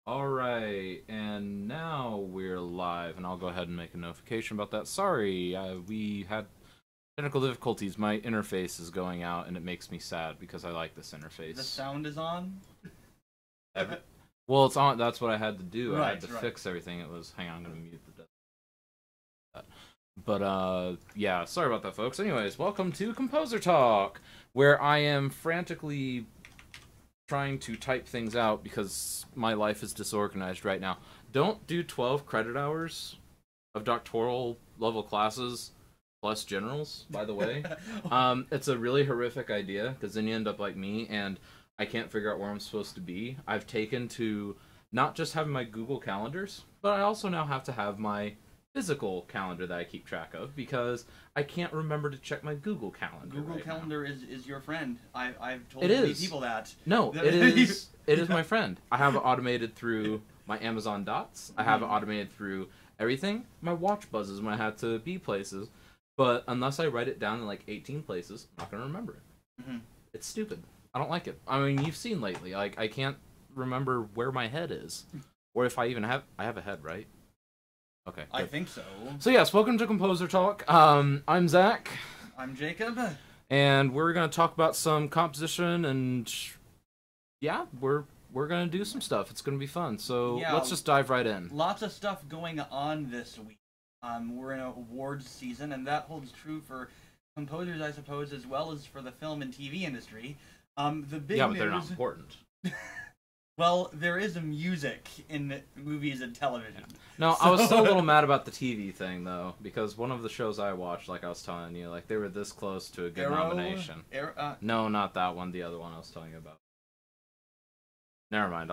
Alright, and now we're live, and I'll go ahead and make a notification about that. Sorry, we had technical difficulties. My interface is going out, and it makes me sad because I like this The interface. sound is on? Every, well, it's on. That's what I had to do. I had Right, to right. fix everything. It was. Hang on, I'm gonna mute the. But yeah. Sorry about that, folks. Anyways, welcome to Composer Talk, where I am frantically trying to type things out because my life is disorganized right now. Don't do 12 credit hours of doctoral level classes plus generals, by the way. It's a really horrific idea because then you end up like me and I can't figure out where I'm supposed to be. I've taken to not just having my Google calendars, but I also now have to have my physical calendar that I keep track of because I can't remember to check my Google calendar. Google right now. Calendar is your friend. I've told It many is. people that. No, it is. It is my friend. I have it automated through my Amazon Dots. I have it automated through everything. My watch buzzes when I had to be places, but unless I write it down in like 18 places, I'm not gonna remember it. It's stupid. I don't like it. I mean, you've seen lately. Like I can't remember where my head is, or if I even have. I have a head, right? Okay. I Good. think so. So yes, welcome to Composer Talk. I'm Zach, I'm Jacob. and we're gonna talk about some composition and yeah, we're gonna do some stuff. It's gonna be fun. So Yeah. let's just dive right in. Lots of stuff going on this week. We're in an awards season, and that holds true for composers, I suppose, as well as for the film and TV industry. The big Yeah, but news. they're not important. Well, there is music in movies and television. No, I was still a little mad about the TV thing though, because one of the shows I watched, like I was telling you, like they were this close to a good nomination. No, not that one. The other one I was telling you about. Never mind.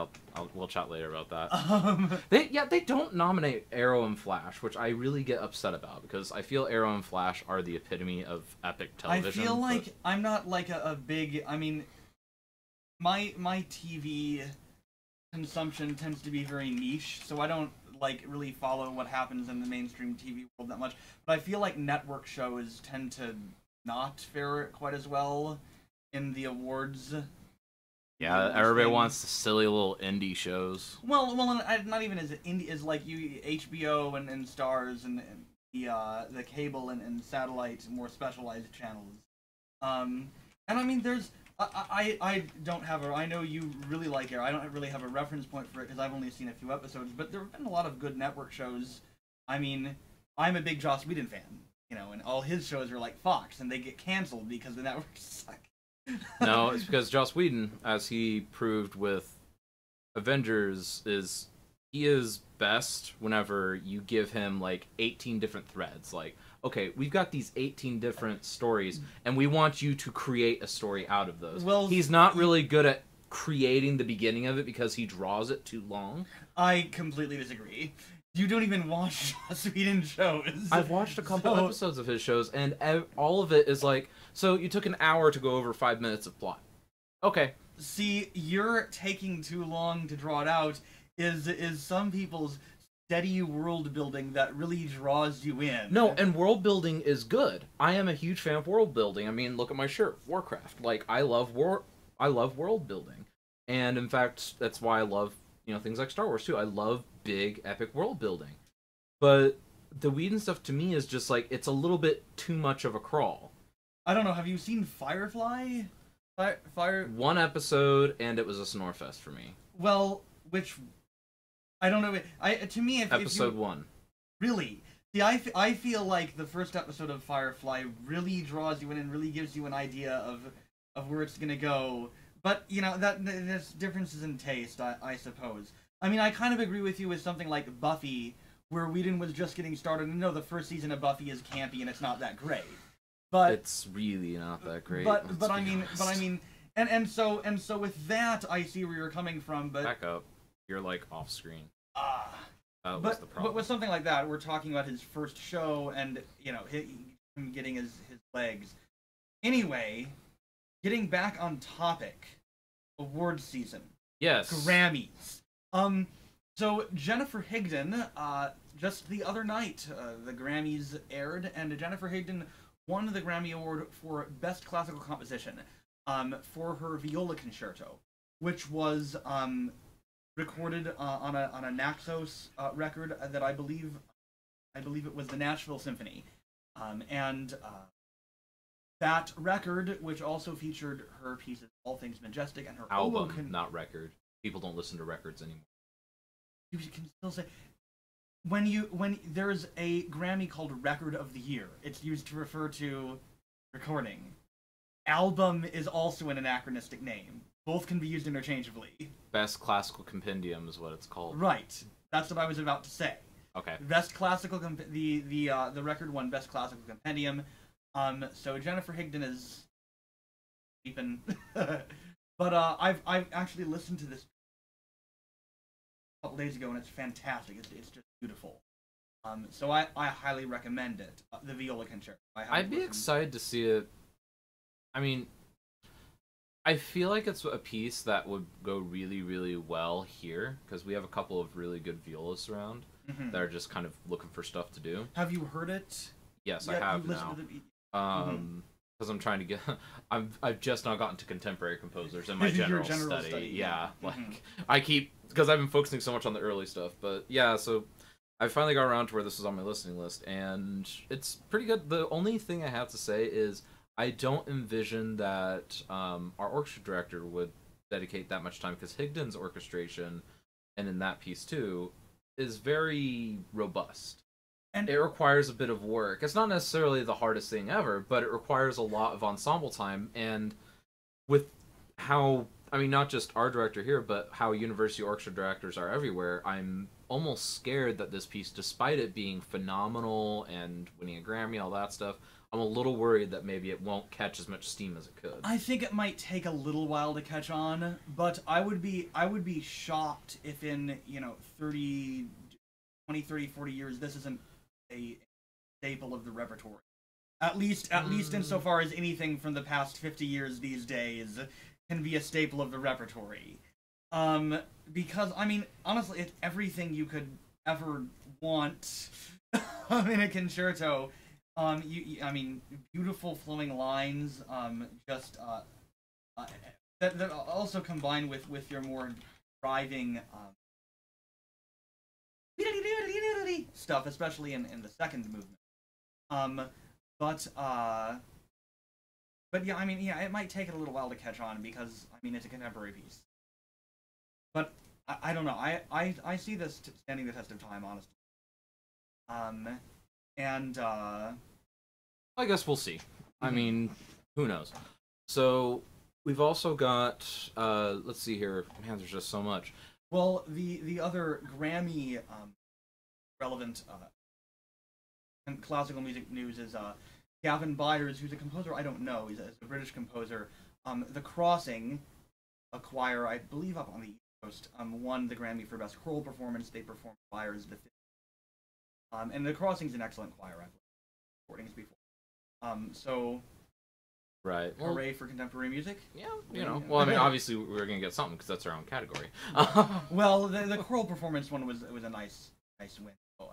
We'll chat later about that. They don't nominate Arrow and Flash, which I really get upset about because I feel Arrow and Flash are the epitome of epic television. I feel like I'm not like a big. I mean, my TV consumption tends to be very niche, so I don't like really follow what happens in the mainstream TV world that much. But I feel like network shows tend to not fare quite as well in the awards. yeah, everybody wants the silly little indie shows. Well, not even as indie as like you HBO and Stars and the cable and satellite more specialized channels. And I mean, there's I don't have a. I know you really like it. I don't really have a reference point for it because I've only seen a few episodes. But there have been a lot of good network shows. I mean, I'm a big Joss Whedon fan, and all his shows are like Fox, and they get canceled because the networks suck. No, it's because Joss Whedon, as he proved with Avengers, he is best whenever you give him like 18 different threads. Like, okay, we've got these 18 different stories, and we want you to create a story out of those. Well, he's not really good at creating the beginning of it because he draws it too long. I completely disagree. You don't even watch Joss Whedon shows. I've watched a couple episodes of his shows, and all of it is like, so you took an hour to go over 5 minutes of plot. Okay. See, you're taking too long to draw it out. Is some people's steady world building that really draws you in? No, and world building is good. I am a huge fan of world building. I mean, look at my shirt, Warcraft. Like, I love world building, and in fact, that's why I love things like Star Wars too. I love big epic world building, but the Whedon stuff to me is just like it's a little bit too much of a crawl. I don't know. Have you seen Firefly? Fire. One episode, and it was a snore fest for me. Well, which I don't know. To me, Episode 1. Really. See, I feel like the first episode of Firefly really draws you in and really gives you an idea of where it's gonna go. But there's differences in taste, I suppose. I mean, I kind of agree with you with something like Buffy, where Whedon was just getting started. No, the first season of Buffy is campy and it's not that great. But it's really not that great. But I mean, and so with that, I see where you're coming from. But back up, you're like off screen. That was but the problem. But with something like that, we're talking about his first show and him getting his legs. Anyway, getting back on topic, awards season. Yes. Grammys. So Jennifer Higdon, just the other night, the Grammys aired, and Jennifer Higdon won the Grammy Award for Best Classical Composition, for her viola concerto, which was recorded on a Naxos record that I believe it was the Nashville Symphony, and that record, which also featured her pieces "All Things Majestic" and her album, not record. People don't listen to records anymore. You can still say when there's a Grammy called Record of the Year, it's used to refer to recording. Album is also an anachronistic name. Both can be used interchangeably. Best Classical Compendium is what it's called. Right. That's what I was about to say. Okay. Best Classical the record won Best Classical Compendium. So Jennifer Higdon is sleeping. But I've actually listened to this a couple days ago, and it's fantastic. It's just beautiful. So I highly recommend it. The Viola Concerto. I'd be excited to see it. I mean, I feel like it's a piece that would go really, really well here, because we have a couple of really good violists around that are just kind of looking for stuff to do. Have you heard it? Yes, I have now. Because I'm trying to get, I've just now gotten to contemporary composers in my general study. Yeah, like I keep, because I've been focusing so much on the early stuff. But yeah, so I finally got around to where this was on my listening list, and it's pretty good. The only thing I have to say is I don't envision that our orchestra director would dedicate that much time, because Higdon's orchestration, and in that piece too, is very robust. And it requires a bit of work. It's not necessarily the hardest thing ever, but it requires a lot of ensemble time. And with how, I mean, not just our director here, but how university orchestra directors are everywhere, I'm almost scared that this piece, despite it being phenomenal and winning a Grammy, all that stuff, I'm a little worried that maybe it won't catch as much steam as it could. I think it might take a little while to catch on, but I would be shocked if in 20, 30, 40 years this isn't a staple of the repertoire. At least insofar as anything from the past 50 years these days can be a staple of the repertoire. Because I mean, honestly, it's everything you could ever want in a concerto. I mean, beautiful flowing lines. That also combined with your more driving stuff, especially in the second movement. But yeah, I mean, yeah, it might take it a little while to catch on, because I mean, it's a contemporary piece. But I don't know. I see this standing the test of time, honestly. I guess we'll see. I mean, who knows? So we've also got let's see here. Man, there's just so much. Well, the other Grammy relevant classical music news is Gavin Byers, who's a composer I don't know. He's a British composer. The Crossing, a choir I believe up on the East Coast, won the Grammy for Best Choral Performance. They performed Byers the fifth. And The Crossing's an excellent choir. I've listened to recordings before. So right. Hooray for contemporary music. Yeah, Well, I mean, obviously we're gonna get something because that's our own category. Well, the choral performance one was a nice win. Oh,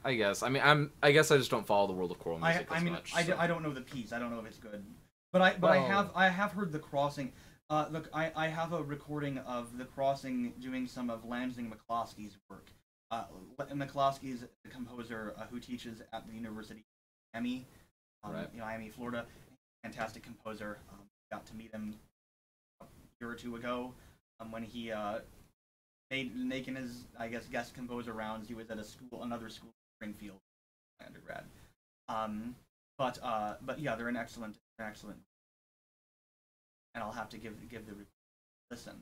I guess. I mean, I guess I just don't follow the world of choral music as much. I don't know the piece. I don't know if it's good. But I have heard The Crossing. Look, I have a recording of The Crossing doing some of Lansing McCloskey's work. McCloskey is a composer who teaches at the University of Miami. Miami, Florida. Fantastic composer. Got to meet him a year or two ago when he making his, I guess, guest composer rounds. He was at another school in Springfield, undergrad. But yeah, they're an excellent, and I'll have to give the listen.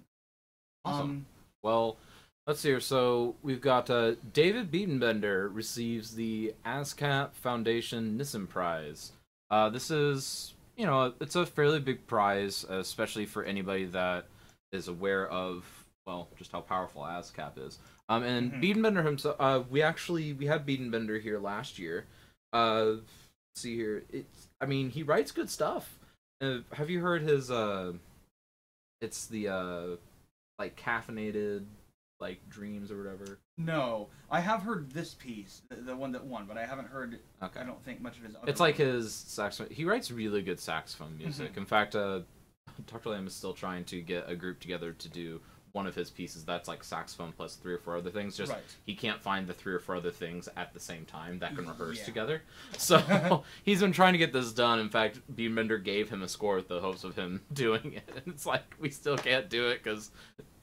Awesome. Well, let's see here. So we've got David Biedenbender receives the ASCAP Foundation Nissen Prize. This is, it's a fairly big prize, especially for anybody that is aware of, well, just how powerful ASCAP is. And Biedenbender himself, we had Biedenbender here last year. Let's see here. He writes good stuff. Have you heard his, it's the, like, caffeinated, like, dreams or whatever? No. I have heard this piece, the one that won, but I haven't heard, I don't think, much of his other It's like his saxophone. He writes really good saxophone music. In fact, Dr. Lamb is still trying to get a group together to do one of his pieces that's like saxophone plus 3 or 4 other things. Just Right. he can't find the 3 or 4 other things at the same time that can rehearse Yeah. together. So he's been trying to get this done. In fact, Beanbender gave him a score with the hopes of him doing it. And it's like we still can't do it because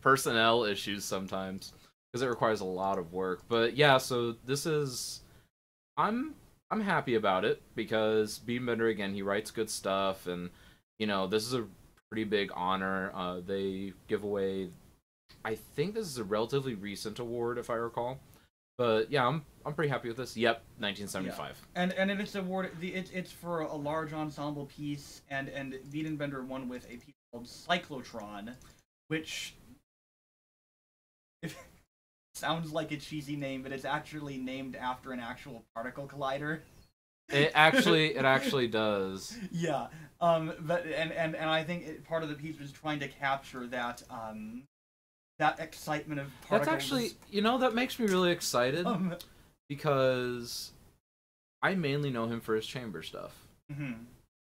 personnel issues sometimes, because it requires a lot of work. But yeah, so this is I'm happy about it because Beanbender, again, he writes good stuff, and this is a pretty big honor. They give away, I think this is a relatively recent award, if I recall. But yeah, I'm pretty happy with this. Yep, 1975. Yeah. And it's award. It's for a large ensemble piece, and Wiedenbender won with a piece called Cyclotron, which if sounds like a cheesy name, but it's actually named after an actual particle collider. It actually does. Yeah. But and I think part of the piece was trying to capture that that excitement of particles. That's actually, that makes me really excited because I mainly know him for his chamber stuff. Mm-hmm.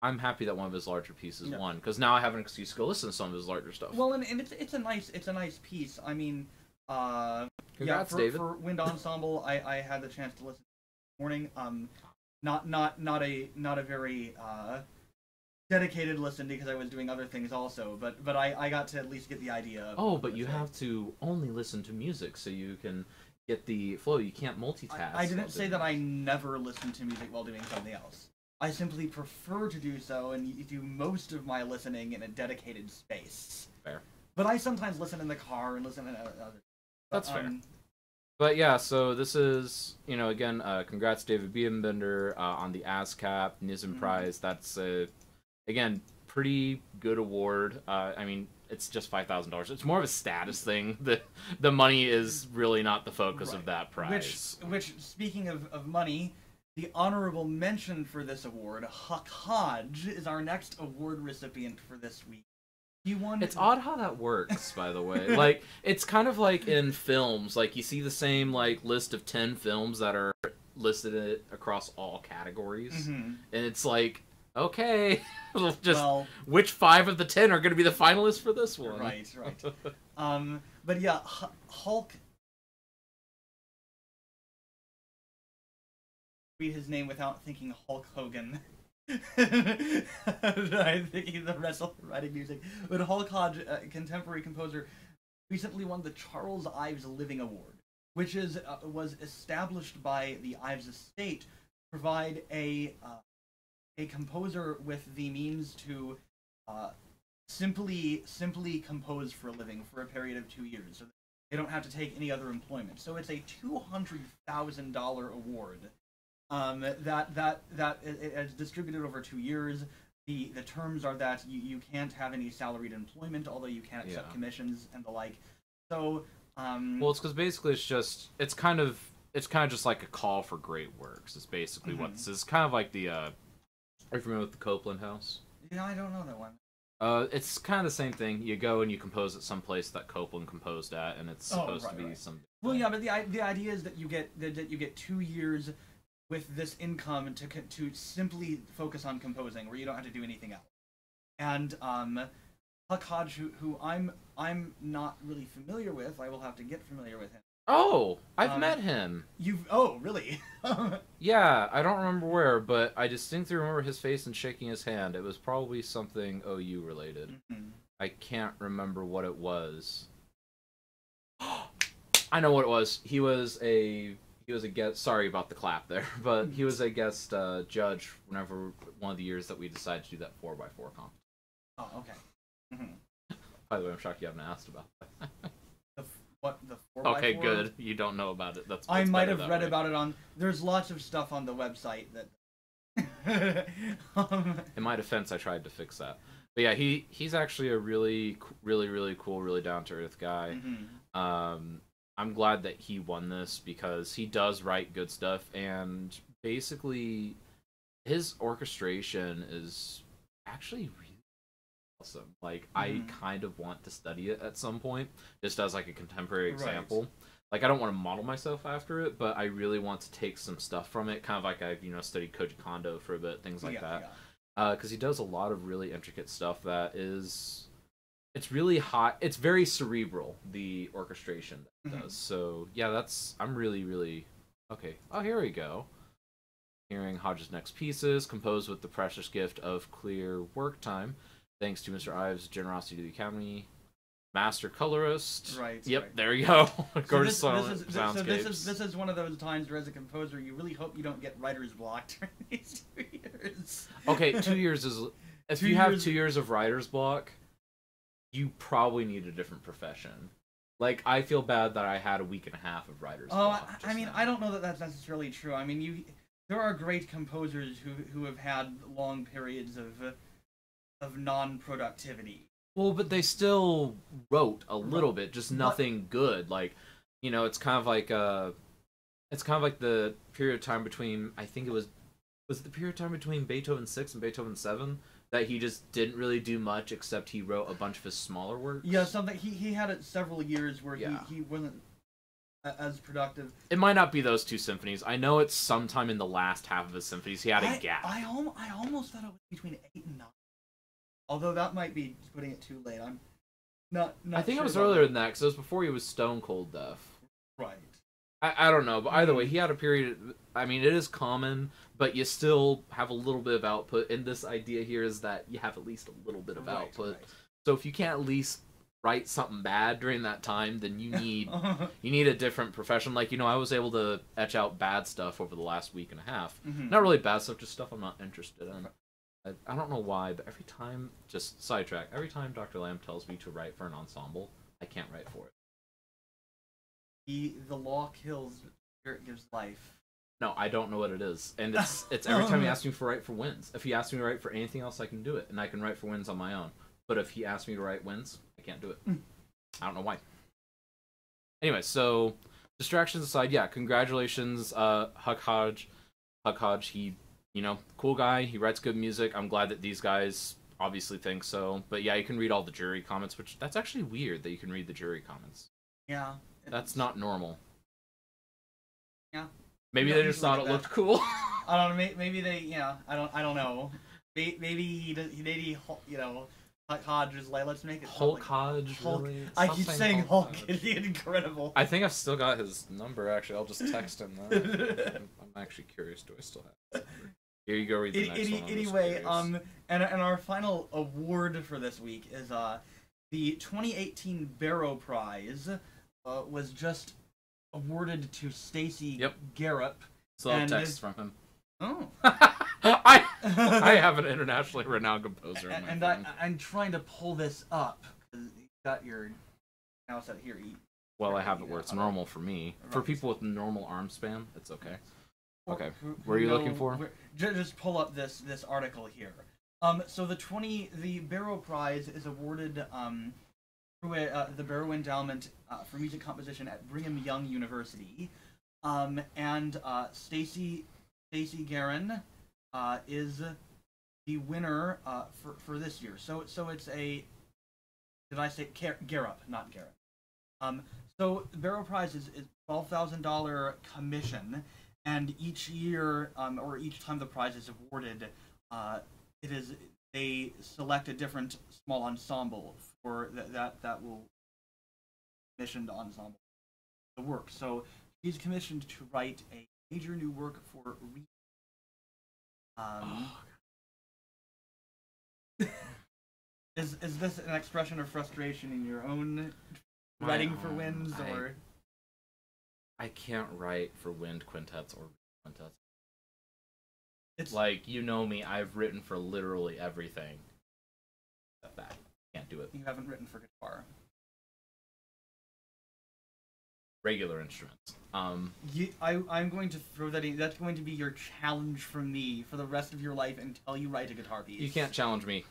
I'm happy that one of his larger pieces Yeah. won, because now I have an excuse to go listen to some of his larger stuff. Well, and it's a nice piece. I mean, Congrats, for, David. For Wind Ensemble, I had the chance to listen this morning. Not a very dedicated listen because I was doing other things also, but I got to at least get the idea of but you have to only listen to music so you can get the flow. You can't multitask. I didn't say that I never listen to music while doing something else. I simply prefer to do so and do most of my listening in a dedicated space. Fair. But I sometimes listen in the car and listen in other. That's fair. But yeah, so this is, again, congrats David Beanbender on the ASCAP Nizam Prize. That's, again, pretty good award. I mean, it's just $5,000. It's more of a status thing. The money is really not the focus of that prize. Which speaking of money, the honorable mention for this award, Huck Hodge, is our next award recipient for this week. He won. It's odd how that works, by the way. Like, it's kind of like in films. Like, you see the same, list of 10 films that are listed across all categories. Mm-hmm. And it's like, okay, which 5 of the 10 are going to be the finalists for this one? Right. But yeah, Hulk... read his name without thinking Hulk Hogan. I'm thinking the rest of the writing music. But Hulk Hodge, contemporary composer, recently won the Charles Ives Living Award, which was established by the Ives estate to provide a composer with the means to simply compose for a living for a period of 2 years, so they don't have to take any other employment. So it's a $200,000 award. That is distributed over 2 years. The terms are that you can't have any salaried employment, although you can accept commissions and the like. So well, it's because basically it's kind of just like a call for great works. It's basically what this is. Kind of like the are you familiar with the Copeland House? Yeah, I don't know that one. It's kind of the same thing. You go and you compose at some place that Copeland composed at, and it's supposed to be some. Well, yeah, but the idea is that you get 2 years with this income to simply focus on composing, where you don't have to do anything else. And Huck Hodge, who I'm not really familiar with, I will have to get familiar with him. Oh, I've met him. Really? Yeah, I don't remember where, but I distinctly remember his face and shaking his hand. It was probably something OU related. Mm-hmm. I can't remember what it was. I know what it was. He was a guest. Sorry about the clap there, but he was a guest judge whenever one of the years that we decided to do that 4x4 comp. Oh, okay. Mm-hmm. By the way, I'm shocked you haven't asked about that. The 4x4? Okay, good. You don't know about it. That's I might have read about it on. There's lots of stuff on the website that. In my defense, I tried to fix that. But yeah, he's actually a really cool, really down to earth guy. Mm-hmm. I'm glad that he won this because he does write good stuff, and basically his orchestration is actually really awesome. Like, I kind of want to study it at some point, just as like a contemporary example. Right. Like, I don't want to model myself after it, but I really want to take some stuff from it, kind of like I've studied Koji Kondo for a bit, things like that. Because he does a lot of really intricate stuff that is it's really hot. It's very cerebral, the orchestration that it Mhm. does. So yeah, I'm really, really okay. Oh, here we go. Hearing Hodge's next pieces, composed with the precious gift of clear work time, thanks to Mr. Ives' generosity to the Academy. Master colorist. Right. Yep, right. there you go. So Gorgeous this is one of those times where, as a composer, you really hope you don't get writer's block during these 2 years. Okay, 2 years is if 2 you have years- 2 years of writer's block, you probably need a different profession. Like, I feel bad that I had a week and a half of writer's Oh, block. I mean, I don't know that that's necessarily true. I mean, there are great composers who have had long periods of non-productivity. Well, but they still wrote a little bit, just nothing good. Like, you know, it's kind of like the period of time between, I think it was it the period of time between Beethoven 6 and Beethoven 7 that he just didn't really do much except he wrote a bunch of his smaller works. Yeah, something he had it several years where Yeah. he wasn't as productive. It might not be those two symphonies. I know it's sometime in the last half of his symphonies he had a gap. I almost thought it was between 8 and 9. Although that might be putting it too late. I'm not I think sure it was about earlier that. than that because it was before he was stone cold deaf. Right. I don't know, but either way, he had a period. I mean, it is common, but you still have a little bit of output. And this idea here is that you have at least a little bit of Right, output. right. So if you can't at least write something bad during that time, then you need a different profession. Like, you know, I was able to etch out bad stuff over the last week and a half. Mhm. Not really bad stuff, just stuff I'm not interested in. I don't know why, but every time, just sidetrack, every time Dr. Lamb tells me to write for an ensemble, I can't write for it. The law kills, spirit gives life. No, I don't know what it is, and it's every time he asks me to write for Winds. If he asks me to write for anything else, I can do it, and I can write for Winds on my own. But if he asks me to write Winds, I can't do it. I don't know why. Anyway, so distractions aside, yeah, congratulations, Huck Hodge. Huck Hodge, he, you know, cool guy. He writes good music. I'm glad that these guys obviously think so. But yeah, you can read all the jury comments, which that's actually weird that you can read the jury comments. Yeah. That's not normal. Yeah. Maybe No, they just usually thought like it that. looked cool. I don't know. Maybe they. Yeah. I don't know. Maybe he you know, Hulk Hodge is like, let's make it Hulk public. Hodge, Hulk. really? I Stop keep saying Hulk. Hodge. It's incredible. I think I've still got his number, actually. I'll just text him that. I'm actually curious. Do I still have his number? Here you go, read the next one. I'm just Anyway, curious. and our final award for this week is the 2018 Barrow Prize was just awarded to Stacy Yep. Garrop. Still have and- text from him. Oh. I have an internationally renowned composer in my And phone. I'm trying to pull this up because you got your mouse out here. Well, I have it where it's Okay. normal for me. For Right. people with normal arm span, it's okay. Okay. Who What are you looking know for? Just pull up this article here. So the Barrow Prize is awarded through the Barrow Endowment for Music Composition at Brigham Young University, and Stacy Garin is the winner for this year. So it's a, did I say Garrop, not Garrett. So the Barrow Prize is $12,000 commission, and each year, or each time the prize is awarded, they select a different small ensemble for that will commissioned ensemble the work. So he's commissioned to write a major new work for Is this an expression of frustration in your own writing for Winds, or I can't write for wind quintets or quintets. it's Like, you know me, I've written for literally everything. Except that. Can't do it. you haven't written for guitar? Regular instruments. I'm going to throw that in. That's going to be your challenge from me for the rest of your life until you write a guitar piece. You can't challenge me.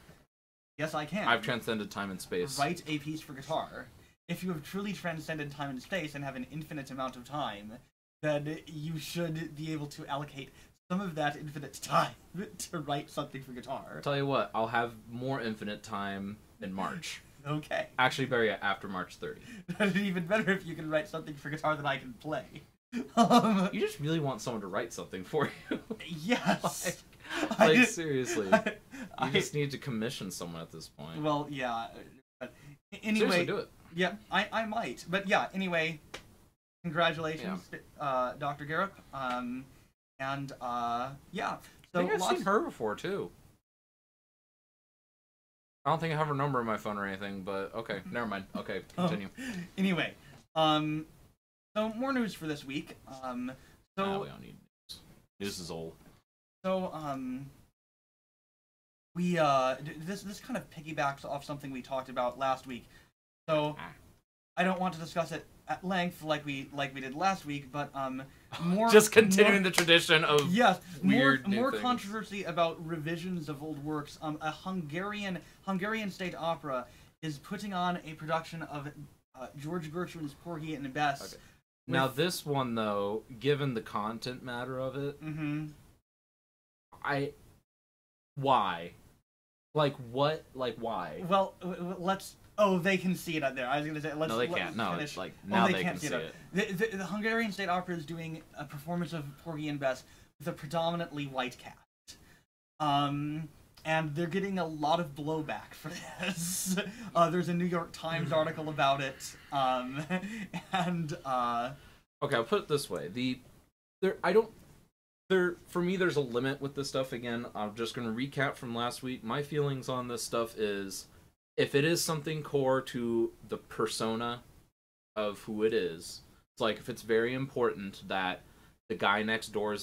Yes, I can. I've transcended time and space. Write a piece for guitar. If you have truly transcended time and space and have an infinite amount of time, then you should be able to allocate some of that infinite time to write something for guitar. Tell you what, I'll have more infinite time in March. Okay. Actually, better yet, after March 30. That'd be even better if you can write something for guitar that I can play. You just really want someone to write something for you. Yes. Like seriously. I You just need to commission someone at this point. Well, yeah. But Seriously, anyway, do it. yeah, I might. But yeah, anyway, congratulations, Dr. Garrett. And yeah. So I think I've seen her before too. I don't think I have her number in my phone or anything, but okay, never mind. Okay, continue. Anyway, so more news for this week. We don't need news. News is old. So we this kind of piggybacks off something we talked about last week. So I don't want to discuss it at length like we did last week, but more just continuing the tradition of more things. controversy about revisions of old works. A Hungarian state opera is putting on a production of George Gershwin's Porgy and Bess. Okay. Now this one though, given the content matter of it, why? Like what? Like why? Well, let's. Oh, they can see it up there. I was going to say, no, they can't. No, finish. it's like now they can see it. The Hungarian State Opera is doing a performance of Porgy and Bess with a predominantly white cast, and they're getting a lot of blowback for this. There's a New York Times article about it, and okay, I'll put it this way: for me, there's a limit with this stuff. Again, I'm just going to recap from last week. My feelings on this stuff is, if it is something core to the persona of who it is, it's like if it's very important that the guy next door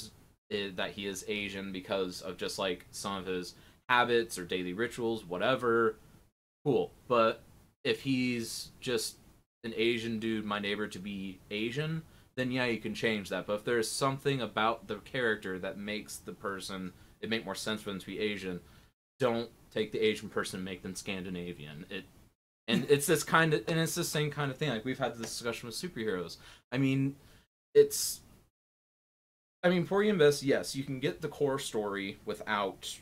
that he is Asian because of just like some of his habits or daily rituals, whatever, cool. But if he's just an Asian dude, my neighbor to be Asian, then yeah, you can change that. But if there's something about the character that makes the person, it make more sense for them to be Asian, don't take the Asian person and make them Scandinavian. It's the same kind of thing. Like we've had this discussion with superheroes. Porgy and Bess, yes, you can get the core story without,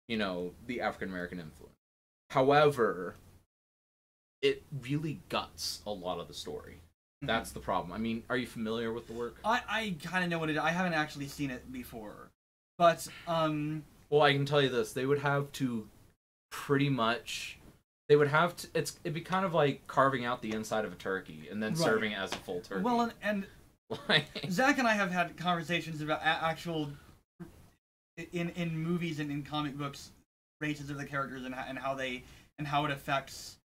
the African American influence. However, it really guts a lot of the story. That's the problem. Are you familiar with the work? I kind of know what it is. I haven't actually seen it before, but well, I can tell you this: they would have to pretty much. It'd be kind of like carving out the inside of a turkey and then serving it as a full turkey. Well, and Zach and I have had conversations about actual in movies and in comic books races of the characters and how it affects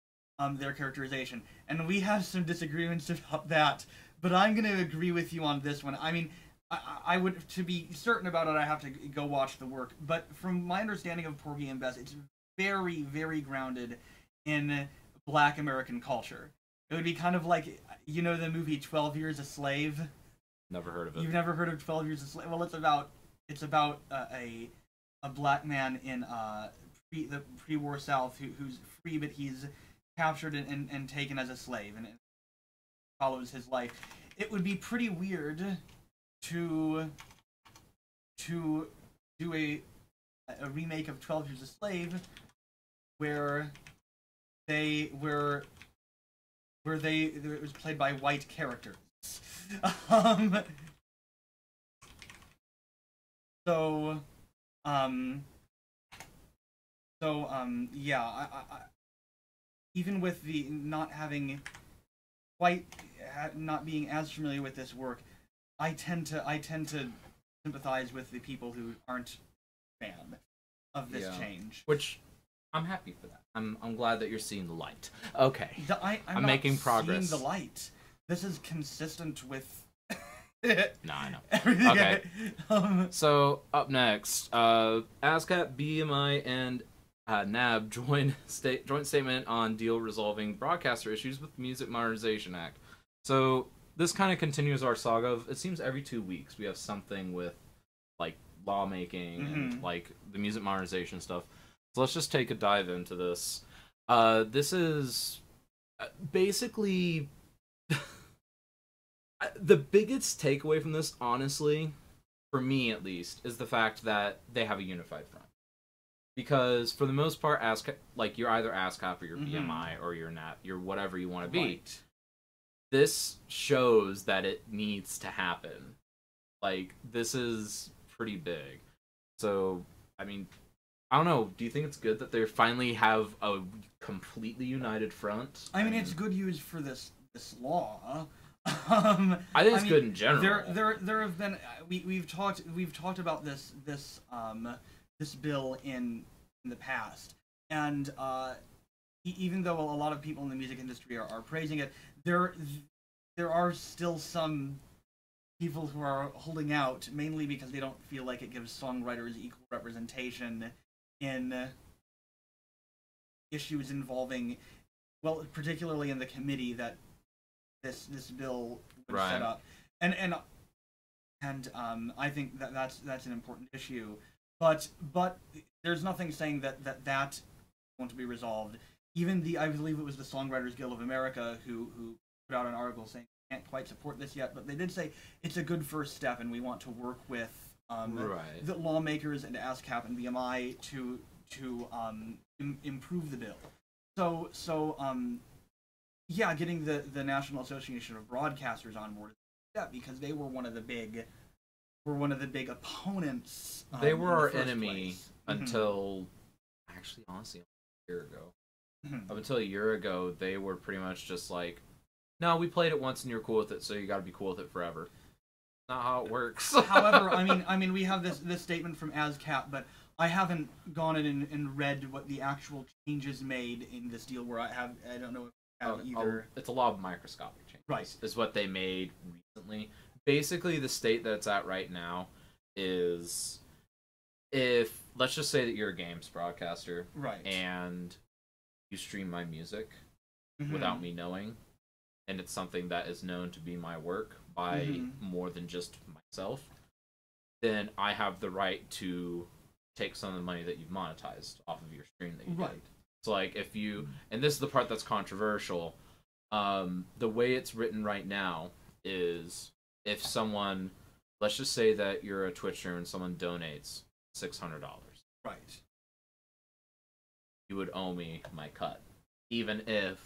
their characterization, and we have some disagreements about that. But I'm going to agree with you on this one. I would, to be certain about it, I have to go watch the work. But from my understanding of Porgy and Bess, it's very, very grounded in Black American culture. It would be kind of like, the movie 12 Years a Slave? Never heard of it. You've never heard of 12 Years a Slave? Well, it's about a black man in the pre-war South who's free, but he's captured and taken as a slave, and it follows his life. It would be pretty weird to do a remake of 12 Years a Slave where it was played by white characters. Yeah, even with the not being as familiar with this work, I tend to sympathize with the people who aren't a fan of this change. Which I'm happy for that. I'm glad that you're seeing the light. Okay. I'm making not progress. Seeing the light. This is consistent with. No, I know. Everything. Okay. So up next, ASCAP, BMI, and NAB joint statement on deal resolving broadcaster issues with the Music Modernization Act. So this kind of continues our saga of, it seems every 2 weeks we have something with like lawmaking and like the music modernization stuff. So let's just take a dive into this. This is basically the biggest takeaway from this, honestly, for me at least, is the fact that they have a unified front. Because for the most part, you're either ASCAP or your BMI or your NAP, you're whatever you want to be. Right. This shows that it needs to happen. Like, this is pretty big. So, I don't know. Do you think it's good that they finally have a completely united front? I mean, it's good use for this law. I think it's good in general. There have been we've talked about this bill in the past, and even though a lot of people in the music industry are praising it, there are still some people who are holding out, mainly because they don't feel like it gives songwriters equal representation in issues involving, well, particularly in the committee that this bill was set up, and I think that's an important issue, but there's nothing saying that won't be resolved. Even I believe it was the Songwriters Guild of America who put out an article saying they can't quite support this yet, but they did say it's a good first step, and we want to work with the lawmakers and ASCAP and BMI to improve the bill. So yeah, getting the National Association of Broadcasters on board, because they were one of the big opponents. They were our enemy until actually, honestly, a year ago. Up until a year ago, they were pretty much just like, no, we played it once and you're cool with it, so you got to be cool with it forever. Not how it works. However, I mean, we have this statement from ASCAP, but I haven't gone in and read what the actual changes made in this deal. Where I don't know if I have either. It's a lot of microscopic changes. Right. Is what they made recently. Basically, the state that it's at right now is, if let's just say that you're a games broadcaster, right, and you stream my music without me knowing, and it's something that is known to be my work by more than just myself, then I have the right to take some of the money that you've monetized off of your stream that you did. So, like, if you, and this is the part that's controversial, the way it's written right now is, if someone, let's just say that you're a Twitch streamer and someone donates $600. Right. You would owe me my cut, even if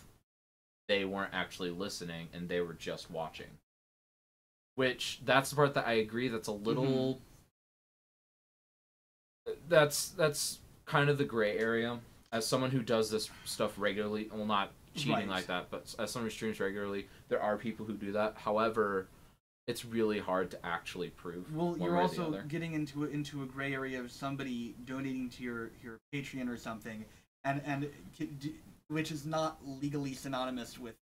they weren't actually listening and they were just watching. Which, that's the part that I agree that's a little... That's kind of the gray area. As someone who does this stuff regularly, well, not cheating like that, but as someone who streams regularly, there are people who do that. However, it's really hard to actually prove. Well, you're also getting into a gray area of somebody donating to your Patreon or something, and which is not legally synonymous with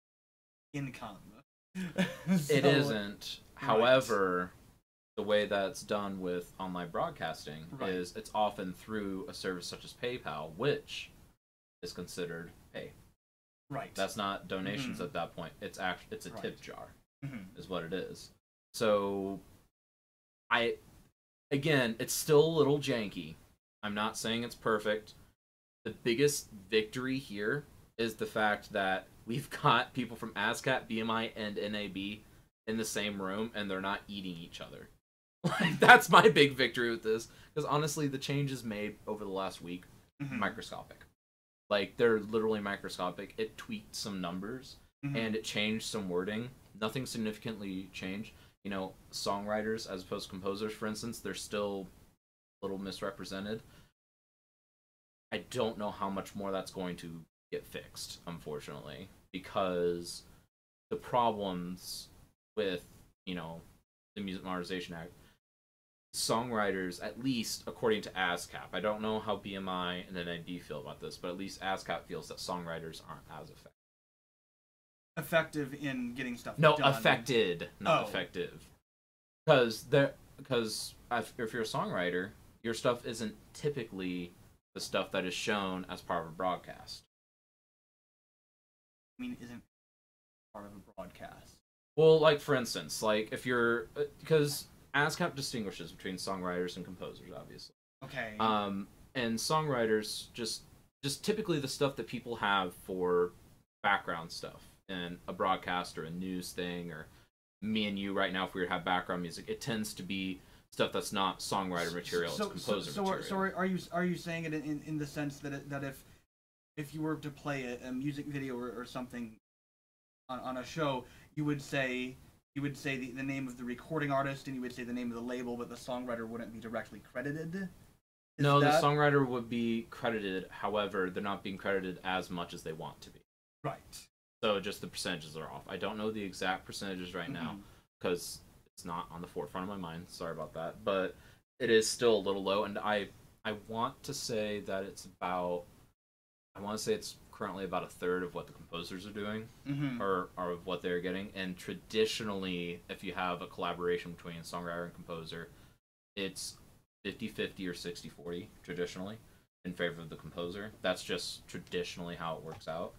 income. It isn't. However, the way that's done with online broadcasting is it's often through a service such as PayPal, which is considered pay. Right. That's not donations at that point. It's a tip jar, is what it is. So, again, it's still a little janky. I'm not saying it's perfect. The biggest victory here is the fact that we've got people from ASCAP, BMI, and NAB in the same room, and they're not eating each other. Like, that's my big victory with this. Because honestly, the changes made over the last week, microscopic. Like, they're literally microscopic. It tweaked some numbers, and it changed some wording. Nothing significantly changed. You know, songwriters as opposed to composers, for instance, they're still a little misrepresented. I don't know how much more that's going to get fixed, unfortunately, because the problems with, you know, the Music Modernization Act, songwriters, at least according to ASCAP, I don't know how BMI and NAB feel about this, but at least ASCAP feels that songwriters aren't as effective in getting stuff done. No, affected, not effective. Because if you're a songwriter, your stuff isn't typically the stuff that is shown as part of a broadcast. I mean, isn't part of a broadcast. Well, like, for instance, like, if you're... Because ASCAP distinguishes between songwriters and composers, obviously. Okay. And songwriters, just typically the stuff that people have for background stuff in a broadcast or a news thing, or me and you right now, if we were to have background music, it tends to be stuff that's not songwriter material, it's composer material. So are you saying it in the sense that if you were to play a music video or something on a show, you would say the name of the recording artist and you would say the name of the label, but the songwriter wouldn't be directly credited? No, the songwriter would be credited. However, they're not being credited as much as they want to be. Right. So just the percentages are off. I don't know the exact percentages right now because it's not on the forefront of my mind. Sorry about that, but it is still a little low. And I want to say that it's about. I want to say it's currently about a third of what the composers are doing, or of what they're getting. And traditionally, if you have a collaboration between a songwriter and composer, it's 50-50 or 60-40 traditionally in favor of the composer. That's just traditionally how it works out.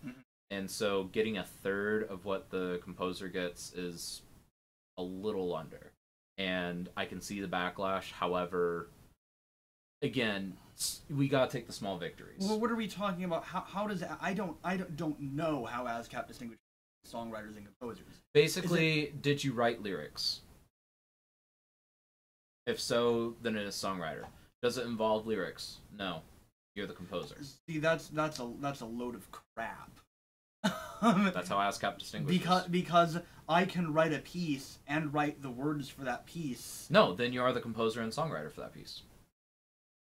And so getting a third of what the composer gets is a little under. And I can see the backlash. However, again, we gotta take the small victories. Well, what are we talking about? How does I don't know how ASCAP distinguishes songwriters and composers. Basically, did you write lyrics? If so, then it is songwriter. Does it involve lyrics? No, you're the composer. See, that's a load of crap. That's how ASCAP distinguishes. Because I can write a piece and write the words for that piece. No, then you are the composer and songwriter for that piece.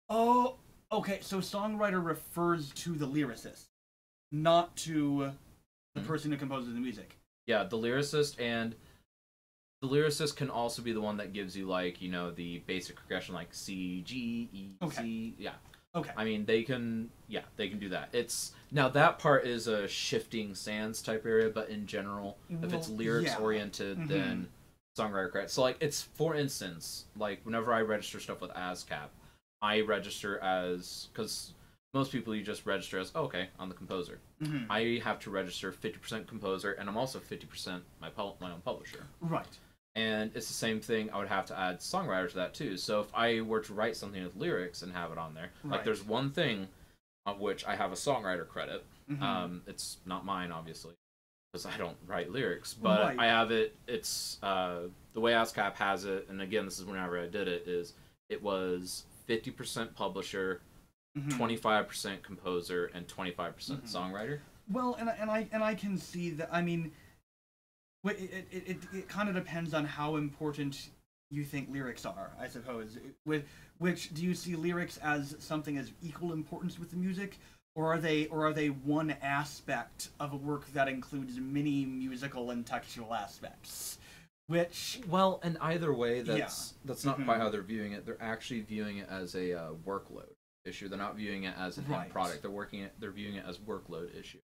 Oh, okay. So songwriter refers to the lyricist, not to the person who composes the music. Yeah, the lyricist, and the lyricist can also be the one that gives you, like, you know, the basic progression, like C, G, E, C. Yeah. Okay. I mean, they can do that. It's now that part is a shifting sands type area, but in general, if it's lyrics oriented, then songwriter credit. So, like, it's, for instance, like, whenever I register stuff with ASCAP, I register as, because most people you just register as, oh, okay, I'm the composer. I have to register 50% composer, and I'm also 50% my own publisher. Right. And it's the same thing. I would have to add songwriter to that too. So if I were to write something with lyrics and have it on there, like, there's one thing of which I have a songwriter credit. It's not mine, obviously, because I don't write lyrics, but I have it. It's the way ASCAP has it, and again, this is whenever I did it, is it was 50% publisher, 25% composer, and 25% songwriter. Well, and I can see that. I mean, it kind of depends on how important you think lyrics are, I suppose. With which, do you see lyrics as something as equal importance with the music, or are they one aspect of a work that includes many musical and textual aspects? Which, well, and either way, that's not quite how they're viewing it. They're actually viewing it as a workload issue. They're not viewing it as an end product. They're viewing it as workload issue.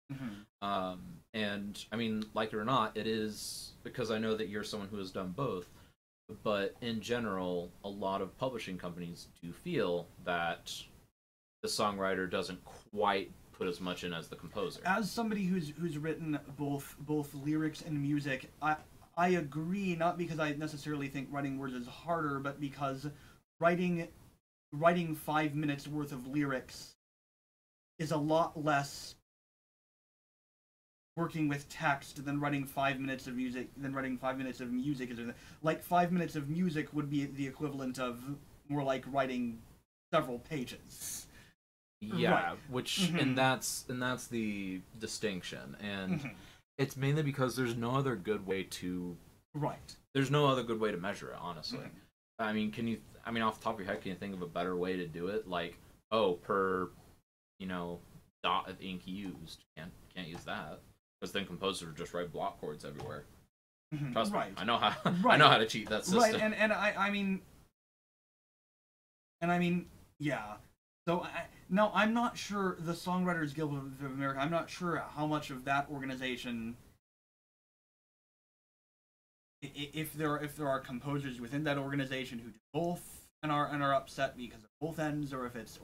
And I mean, like it or not, it is, because I know that you're someone who has done both. But in general, a lot of publishing companies do feel that the songwriter doesn't quite put as much in as the composer. As somebody who's written both lyrics and music, I agree, not because I necessarily think writing words is harder, but because writing 5 minutes worth of lyrics is a lot less working with text than writing 5 minutes of music. Is like 5 minutes of music would be the equivalent of more like writing several pages. Yeah, which and that's the distinction, and it's mainly because there's no other good way to There's no other good way to measure it, honestly. I mean, off the top of your head, can you think of a better way to do it? Like, oh, per, dot of ink used. Can't use that, because then composers just write block chords everywhere. Trust me, I know how. I know how to cheat that system. Right, and I mean, yeah. So no, I'm not sure the Songwriters Guild of America. I'm not sure how much of that organization, if there are composers within that organization who do both and are upset because of both ends, or if it's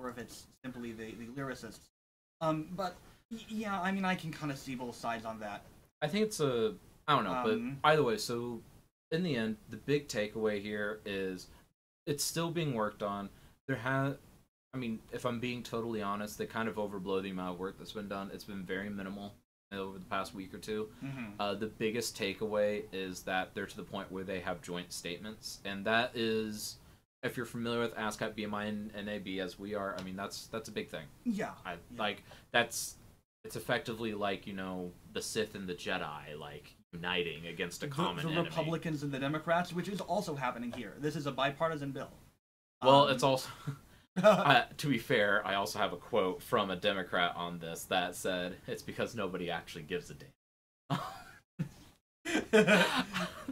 simply the lyricists. But yeah, I mean, I can kind of see both sides on that. I think it's I don't know, but either way, so in the end, the big takeaway here is it's still being worked on. I mean, if I'm being totally honest, they kind of overblow the amount of work that's been done. It's been very minimal over the past week or two. The biggest takeaway is that they're to the point where they have joint statements, and that is, if you're familiar with ASCAP, BMI, and NAB as we are, I mean, that's a big thing. Yeah. Like, it's effectively like, the Sith and the Jedi, like, uniting against a common enemy. The Republicans and the Democrats, which is also happening here. This is a bipartisan bill. Well, it's also To be fair, I also have a quote from a Democrat on this that said, "It's because nobody actually gives a damn."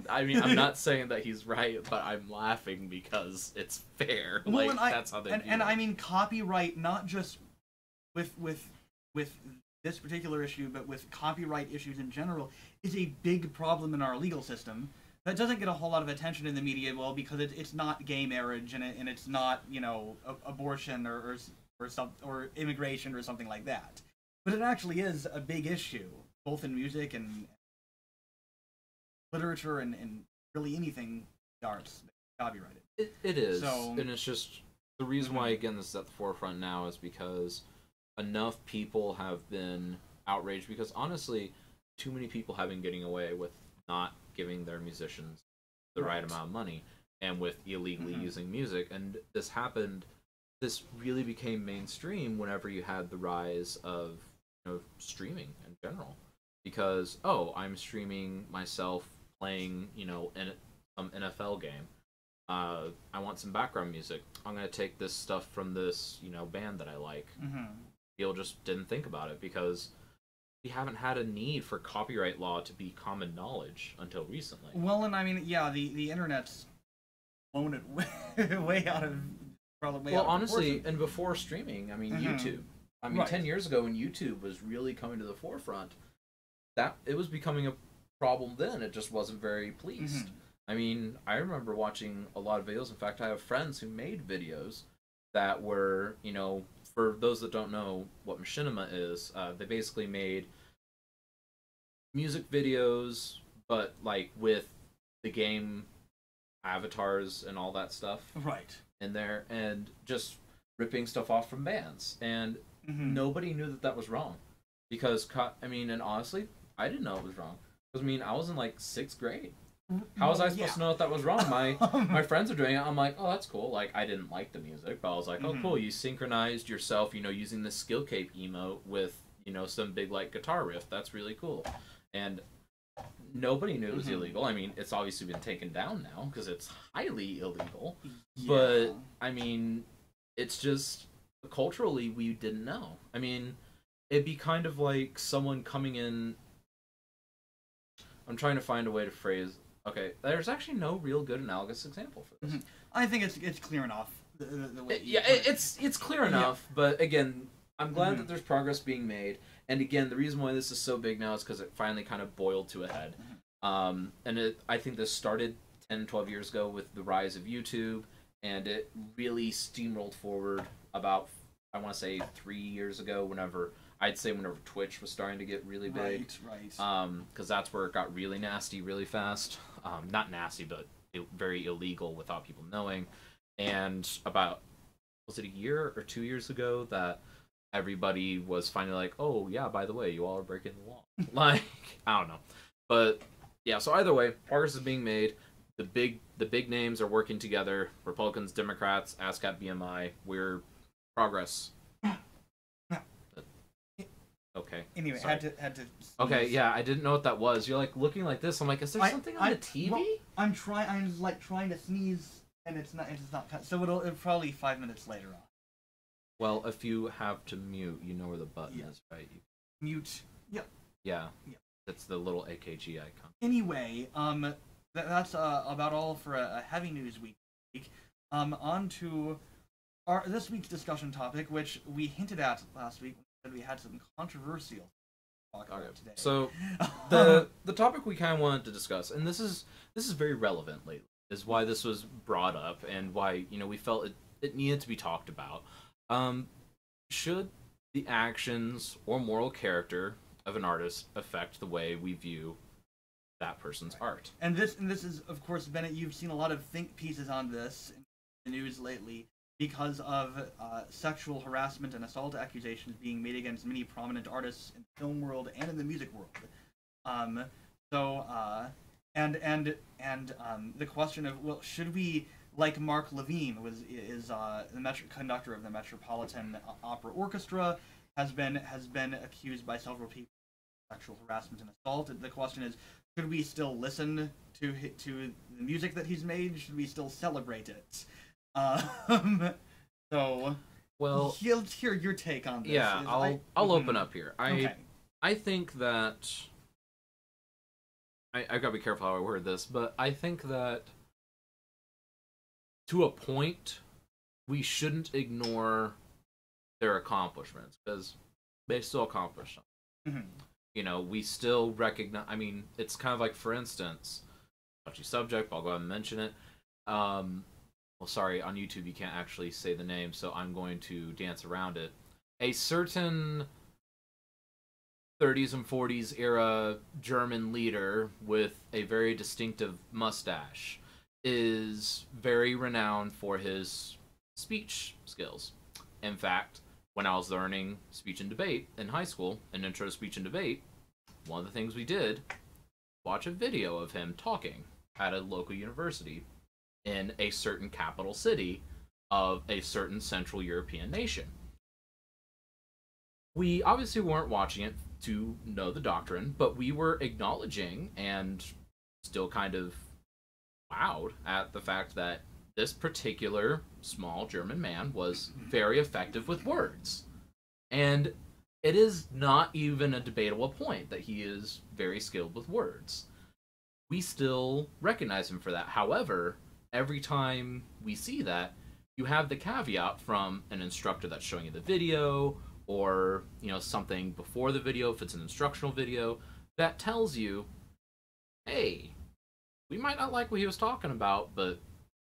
I mean, I'm not saying that he's right, but I'm laughing because it's fair. Well, Like, that's how they view and it. I mean copyright, not just with this particular issue, but with copyright issues in general, is a big problem in our legal system that doesn't get a whole lot of attention in the media. Well, because it's not gay marriage and it's not abortion or immigration or something like that, but it actually is a big issue both in music and literature and really anything arts copyrighted. It is, So, and it's just the reason why again this is at the forefront now is because enough people have been outraged because honestly, too many people have been getting away with not giving their musicians the right amount of money and with illegally using music, and this really became mainstream whenever you had the rise of streaming in general, because I'm streaming myself playing some NFL game. I want some background music. I'm gonna take this stuff from this band that I like. People just didn't think about it because we haven't had a need for copyright law to be common knowledge until recently. Well, and I mean, yeah, the internet's blown it way out of probably. Well, honestly, and before streaming, I mean, YouTube. I mean, 10 years ago when YouTube was really coming to the forefront, that it was becoming a problem then. It just wasn't very pleased. I mean, I remember watching a lot of videos. In fact, I have friends who made videos that were, for those that don't know what machinima is, they basically made music videos, but like with the game avatars and all that stuff in there, and just ripping stuff off from bands. And nobody knew that was wrong. Because, I mean, and honestly, I didn't know it was wrong. Because, I mean, I was in like 6th grade. How was I supposed to know that was wrong? My friends are doing it. I'm like, oh, that's cool. Like, I didn't like the music, but I was like, oh, cool. You synchronized yourself, using the skill cape emote with, some big, like, guitar riff. That's really cool. And nobody knew it was illegal. I mean, it's obviously been taken down now because it's highly illegal. Yeah. But, I mean, it's just, culturally, we didn't know. I mean, it'd be kind of like someone coming in. I'm trying to find a way to phrase. Okay, there's actually no real good analogous example for this. I think it's clear enough. The way it's clear enough. But again, I'm glad that there's progress being made. And again, the reason why this is so big now is because it finally kind of boiled to a head. And I think this started 10, 12 years ago with the rise of YouTube, and it really steamrolled forward about, I want to say, 3 years ago, whenever Twitch was starting to get really big. Right. Because that's where it got really nasty really fast. Not nasty, but very illegal without people knowing. And about, was it a year or 2 years ago that everybody was finally like, oh, yeah, by the way, you all are breaking the law. Like, I don't know. But, yeah, so either way, progress is being made. The big names are working together. Republicans, Democrats, ASCAP, BMI. We're progress. Okay. Anyway, sorry. had to. Okay, yeah, I didn't know what that was. You're like looking like this. I'm like, is there something on the TV? Well, I'm like trying to sneeze, and it's not. So it'll probably 5 minutes later on. Well, if you have to mute, you know where the button is, right? Mute. Yep. Yeah. Yep. It's the little AKG icon. Anyway, that's about all for a heavy news week. On to this week's discussion topic, which we hinted at last week. We had some controversial talk about today. So the topic we kind of wanted to discuss, and this is very relevant lately, is why this was brought up and why we felt it needed to be talked about. Should the actions or moral character of an artist affect the way we view that person's art? And this is, of course, Bennett, you've seen a lot of think pieces on this in the news lately because of sexual harassment and assault accusations being made against many prominent artists in the film world and in the music world. The question of, well, should we, like Mark Levine is the conductor of the Metropolitan Opera Orchestra, has been accused by several people of sexual harassment and assault. The question is, should we still listen to the music that he's made? Should we still celebrate it? So, Well, let's hear your take on this. yeah, I'll open up here. Okay. I think that I gotta be careful how I word this, but I think that to a point, we shouldn't ignore their accomplishments because they still accomplished something. Mm-hmm. You know, we still recognize. I mean, it's kind of like, for instance, touchy subject. But I'll go ahead and mention it. Well, sorry, on YouTube you can't actually say the name, so I'm going to dance around it. A certain 30s and 40s era German leader with a very distinctive mustache is very renowned for his speech skills. In fact, when I was learning speech and debate in high school, an intro to speech and debate, one of the things we did, watch a video of him talking at a local university in a certain capital city of a certain Central European nation. We obviously weren't watching it to know the doctrine, but we were acknowledging and still kind of wowed at the fact that this particular small German man was very effective with words. And it is not even a debatable point that he is very skilled with words. We still recognize him for that. However, every time we see that, you have the caveat from an instructor that's showing you the video, or, you know, something before the video, if it's an instructional video, that tells you, hey, we might not like what he was talking about, but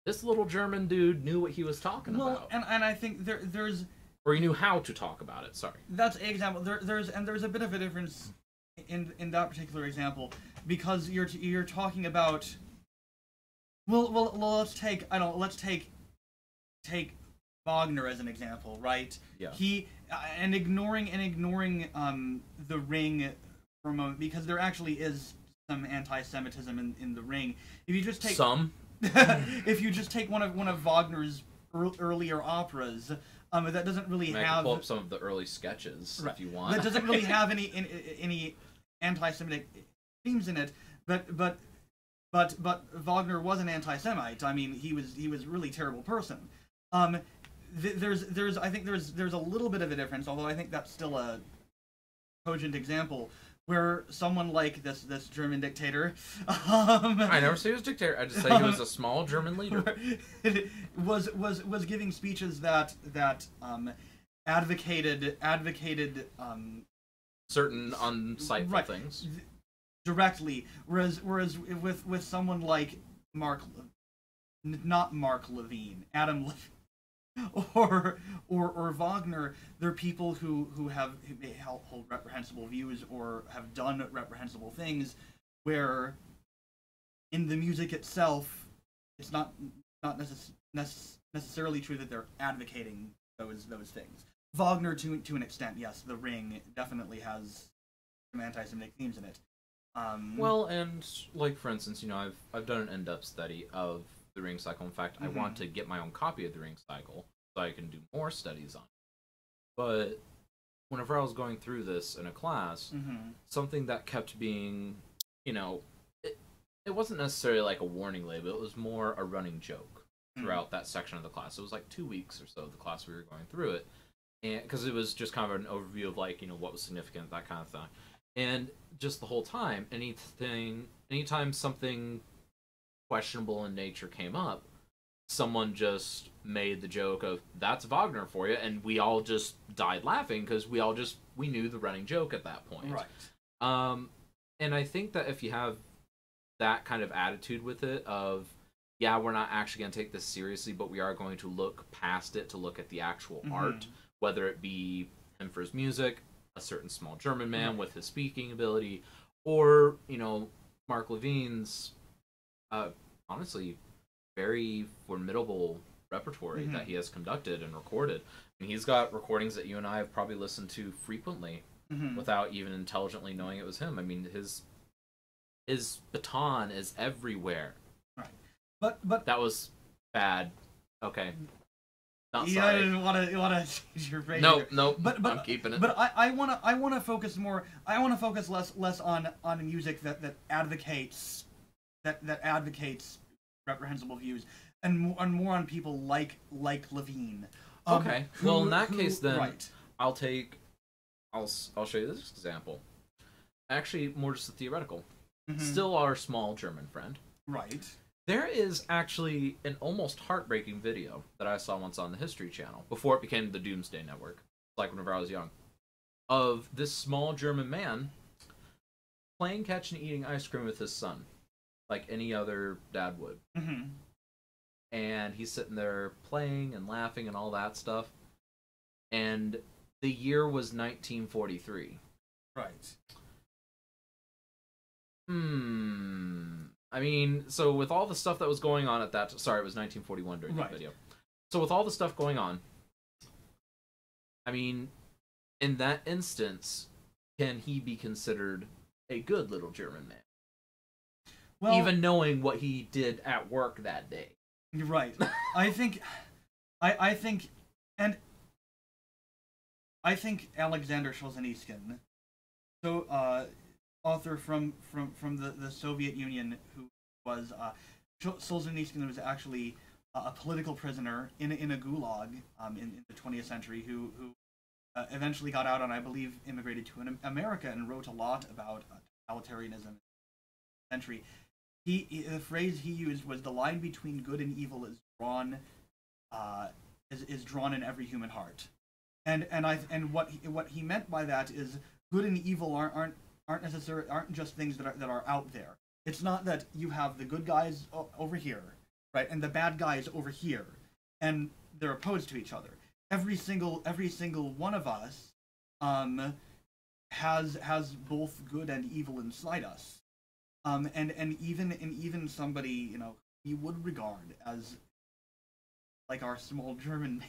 this little German dude knew what he was talking about. Well, and I think there's... Or he knew how to talk about it, sorry. That's an example. There's a bit of a difference in that particular example, because you're talking about... Well, let's take Wagner as an example, right? Yeah. He and ignoring the Ring for a moment, because there actually is some anti-Semitism in the Ring. If you just take some, if you just take one of Wagner's earlier operas, that doesn't really have. Pull up some of the early sketches, right, if you want. That doesn't really have any anti-Semitic themes in it, but Wagner was an anti-Semite. I mean, he was a really terrible person. There's I think there's a little bit of a difference, although I think that's still a cogent example where someone like this German dictator, I never say he was dictator. I just say he was a small German leader. was giving speeches that advocated certain unsightful right, things directly, whereas with someone like not Mark Levine, Adam Levine, or Wagner, they're people who hold reprehensible views or have done reprehensible things, where in the music itself, it's not necessarily true that they're advocating those things. Wagner, to an extent, yes. The Ring definitely has some anti-Semitic themes in it. Well, and like, for instance, you know, I've done an in-depth study of the Ring Cycle. In fact, I want to get my own copy of the Ring Cycle so I can do more studies on it. But whenever I was going through this in a class, something that kept being, you know, it wasn't necessarily like a warning label. It was more a running joke throughout that section of the class. It was like 2 weeks or so of the class we were going through it, and because it was just kind of an overview of, like, you know, what was significant, that kind of thing. And just the whole time, anytime something questionable in nature came up, someone just made the joke of, that's Wagner for you, and we all just died laughing because we knew the running joke at that point. Right. And I think that if you have that kind of attitude with it of, yeah, we're not actually going to take this seriously, but we are going to look past it to look at the actual art, whether it be him for his music, a certain small German man with his speaking ability, or, you know, Mark Levine's honestly very formidable repertory that he has conducted and recorded. I mean, he's got recordings that you and I have probably listened to frequently without even intelligently knowing it was him. I mean, his baton is everywhere. Right. But that was bad. Okay. Not yeah, sorry. I didn't want to change your phrase. No. But I'm keeping it. But I want to focus more. I want to focus less on music that advocates reprehensible views, and more on people like Levine. Okay. Well, in that case, then right. I'll show you this example. Actually, more just a theoretical. Still our small German friend. Right. There is actually an almost heartbreaking video that I saw once on the History Channel before it became the Doomsday Network, like whenever I was young, of this small German man playing catch and eating ice cream with his son, like any other dad would. And he's sitting there playing and laughing and all that stuff. And the year was 1943. Right. I mean, so with all the stuff that was going on at that... Sorry, it was 1941 during that video. So with all the stuff going on, I mean, in that instance, can he be considered a good little German man? Well, even knowing what he did at work that day. You're right. I think Alexander Solzhenitsyn, so author from the Soviet Union, who was Solzhenitsyn was actually a political prisoner in a gulag in the 20th century, who eventually got out and I believe immigrated to America and wrote a lot about totalitarianism in the century. The phrase he used was, "The line between good and evil is drawn in every human heart," and what he meant by that is good and evil aren't just things that are out there. It's not that you have the good guys over here, right, and the bad guys over here, and they're opposed to each other. Every single one of us has both good and evil inside us. And even somebody, you know, you would regard as like our small German man,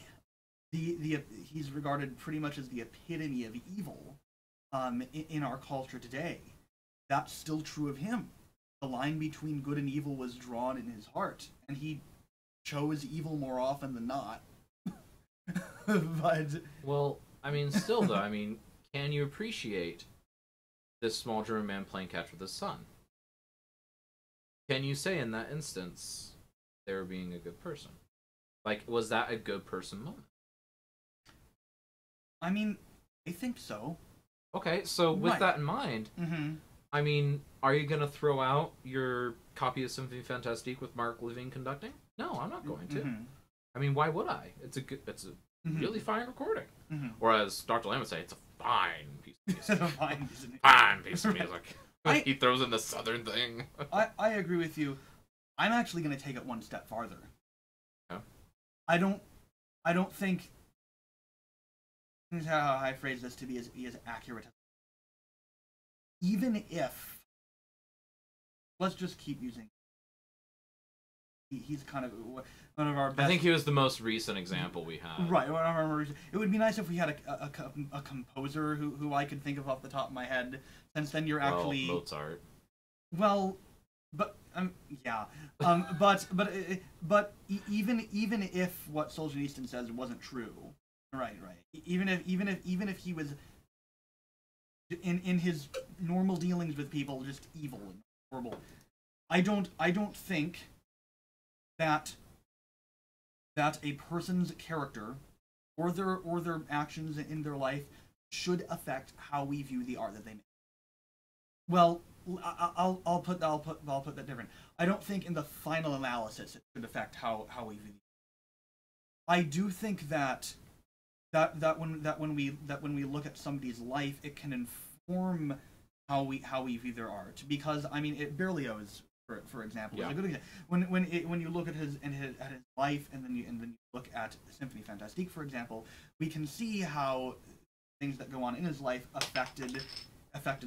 he's regarded pretty much as the epitome of evil in our culture today. That's still true of him. The line between good and evil was drawn in his heart, and he chose evil more often than not. But well, I mean, still though, I mean, can you appreciate this small German man playing catch with his son? Can you say in that instance they were being a good person? Like, was that a good person moment? I mean, I think so. Okay, so with that in mind, I mean, are you going to throw out your copy of Symphony Fantastique with Mark Levine conducting? No, I'm not going to. I mean, why would I? It's a really fine recording. Or as Dr. Lamb would say, it's a fine piece of music. Fine piece of music. He throws in the southern thing. I agree with you. I'm actually going to take it one step farther. Yeah. I don't think. This is how I phrase this to be as accurate. Even if, let's just keep using. He's kind of one of our best. I think he was the most recent example we have. Right. It would be nice if we had a composer who I could think of off the top of my head. Since then you're actually Mozart. Well, but yeah, but even if what Solzhenitsyn says wasn't true, right. Even if he was in his normal dealings with people just evil and horrible, I don't think that a person's character or their actions in their life should affect how we view the art that they make. Well, I'll put that different. I don't think in the final analysis it should affect how we view. I do think that when we look at somebody's life, it can inform how we view their art. Because I mean, Berlioz, for example, is a good example. When you look at his life, and then you look at Symphony Fantastique, for example, we can see how things that go on in his life affected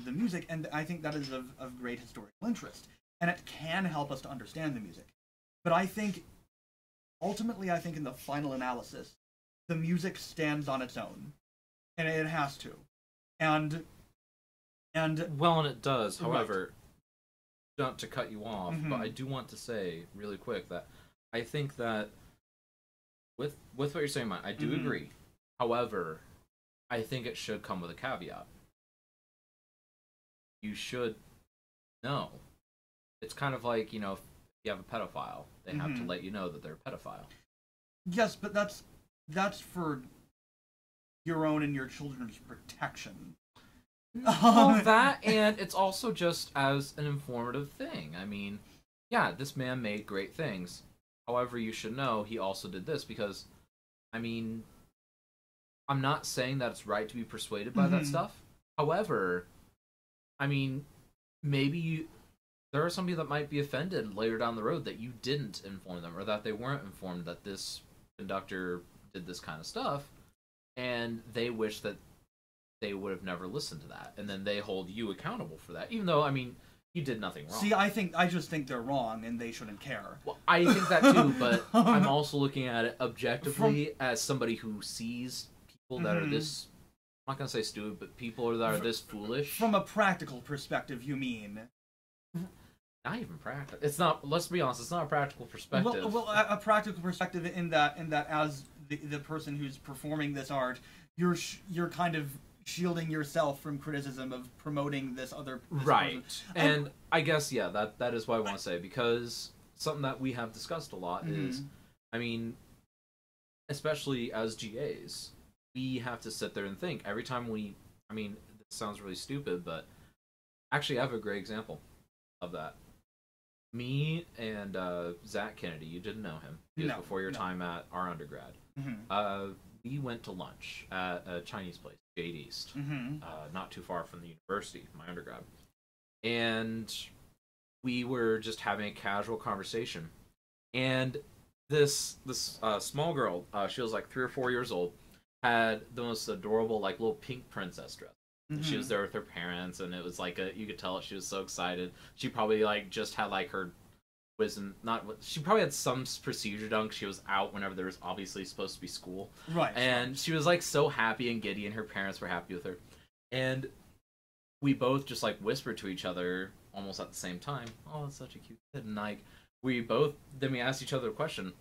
the music, and I think that is of great historical interest, and it can help us to understand the music. But I think ultimately, in the final analysis, the music stands on its own, and it has to, and well, and it does. However, not to cut you off, but I do want to say really quick that I think that with what you're saying, Mike, I do agree. However, I think it should come with a caveat. You should know. It's kind of like, you know, if you have a pedophile, they have to let you know that they're a pedophile. Yes, but that's that's for your own and your children's protection. Well, that, and it's also just as an informative thing. I mean, yeah, this man made great things. However, you should know he also did this because, I mean, I'm not saying that it's right to be persuaded by that stuff. However, I mean, maybe there are some people that might be offended later down the road that you didn't inform them, or that they weren't informed that this conductor did this kind of stuff, and they wish that they would have never listened to that, and then they hold you accountable for that, even though, I mean, you did nothing wrong. See, I just think they're wrong, and they shouldn't care. Well, I think that too, but I'm also looking at it objectively as somebody who sees people that are this, I'm not going to say stupid, but people that are this foolish. From a practical perspective, you mean? Not even practical. It's not, let's be honest, it's not a practical perspective. Well, a practical perspective in that as the person who's performing this art, you're kind of shielding yourself from criticism of promoting this other right person. And I guess that is what I want to say, because something that we have discussed a lot is, I mean, especially as GAs, we have to sit there and think every time I mean, this sounds really stupid, but actually I have a great example of that. Me and Zach Kennedy, you didn't know him. He was before your time at our undergrad. We went to lunch at a Chinese place, Jade East, not too far from the university, my undergrad. And we were just having a casual conversation. And this small girl, she was like 3 or 4 years old, had the most adorable, like, little pink princess dress. And she was there with her parents, and it was like you could tell she was so excited. She probably like just had like her wisdom, she probably had some procedure done. She was out whenever there was obviously supposed to be school, right? And she was like so happy and giddy, and her parents were happy with her. And we both just like whispered to each other almost at the same time, "Oh, that's such a cute kid." And like we asked each other a question: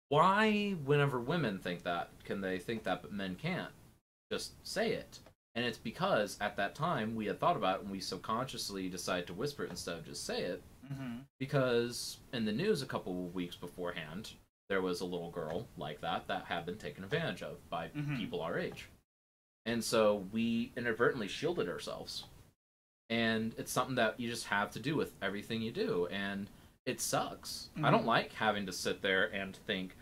why, whenever women think that, can they think that but men can't? Just say it. And it's because at that time we had thought about it, and we subconsciously decided to whisper it instead of just say it. Because in the news a couple of weeks beforehand, there was a little girl like that had been taken advantage of by people our age. And so we inadvertently shielded ourselves. And it's something that you just have to do with everything you do. And it sucks. I don't like having to sit there and think,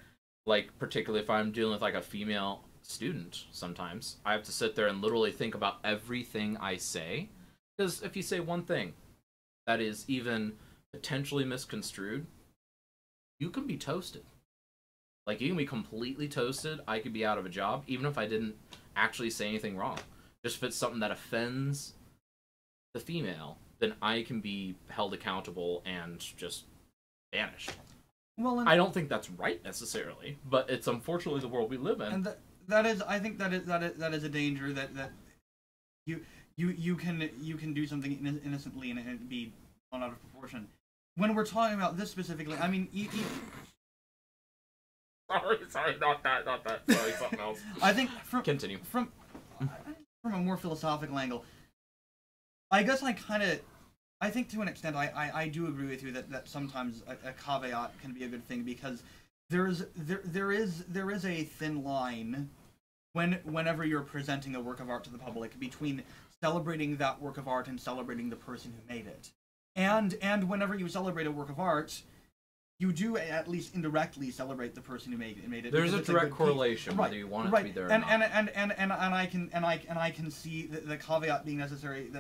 like, particularly if I'm dealing with like a female student, sometimes I have to sit there and literally think about everything I say, because if you say one thing that is even potentially misconstrued, you can be toasted. Like, you can be completely toasted. I could be out of a job even if I didn't actually say anything wrong. Just if it's something that offends the female, then I can be held accountable and just banished. Well, I don't think that's right necessarily, but it's unfortunately the world we live in. And that is, I think that is a danger that you can do something innocently and it be blown out of proportion. When we're talking about this specifically, I mean, sorry, not that. Sorry, something else. I think Continue. From a more philosophical angle, I guess I think to an extent I do agree with you that sometimes a caveat can be a good thing, because there is a thin line whenever you're presenting a work of art to the public between celebrating that work of art and celebrating the person who made it. And whenever you celebrate a work of art, you do at least indirectly celebrate the person who made it. There's a direct correlation, whether you want it to be there or not. And I can see the caveat being necessary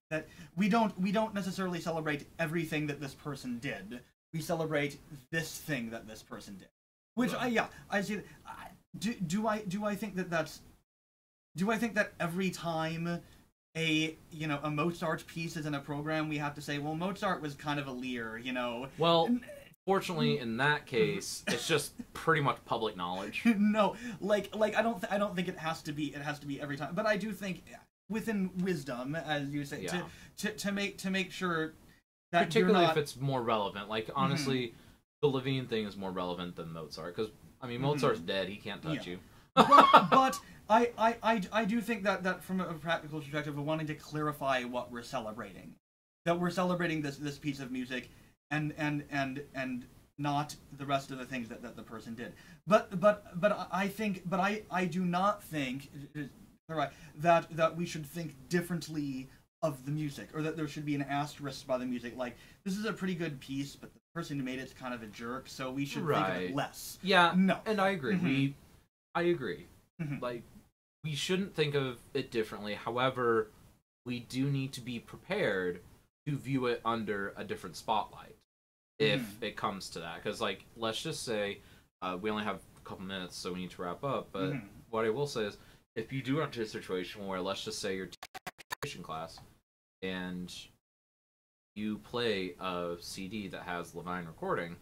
that we don't necessarily celebrate everything that this person did. We celebrate this thing that this person did. Which I see. Do I think that every time a Mozart piece is in a program, we have to say, well, Mozart was kind of a leer, Well, fortunately, in that case, it's just pretty much public knowledge. No, like I don't think it has to be every time, but I do think within wisdom, as you say, to make sure that particularly if it's more relevant. Like, honestly, the Levine thing is more relevant than Mozart, because I mean, Mozart's dead; he can't touch you. but I do think that from a practical perspective of wanting to clarify what we're celebrating, that we're celebrating this piece of music, and not the rest of the things that the person did. I do not think that we should think differently of the music, or that there should be an asterisk by the music. Like, this is a pretty good piece, but the person who made it's kind of a jerk, so we should think of it less. Yeah, no, and I agree. I agree. Mhm. Like, we shouldn't think of it differently. However, we do need to be prepared to view it under a different spotlight if it comes to that. Because, like, let's just say we only have a couple minutes, so we need to wrap up. But what I will say is, if you do run into a situation where, let's just say, you're teaching class and you play a CD that has Levine recording,